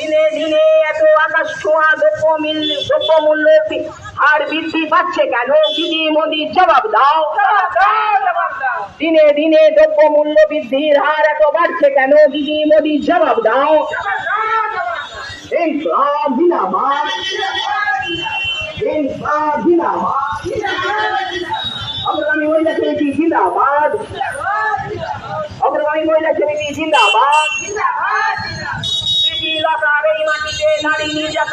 দিনে দিনে এত আকাশ ছোঁয়া দ্রব্যমূল্য আর বৃদ্ধি পাচ্ছে কেন? দিদি মোদি জবাব দাও। দিনে দিনে দ্রব্যমূল্য বৃদ্ধির হার এত বাড়ছে কেন? দিদি মোদি জবাব দাও। ইনকলাব জিন্দাবাদ, ইনকলাব জিন্দাবাদ, অগ্রগামী মহিলা সমিতি জিন্দাবাদ, অগ্রগামী মহিলা সমিতি জিন্দাবাদ। লতার এই মাটিতে নারী নির্যাতন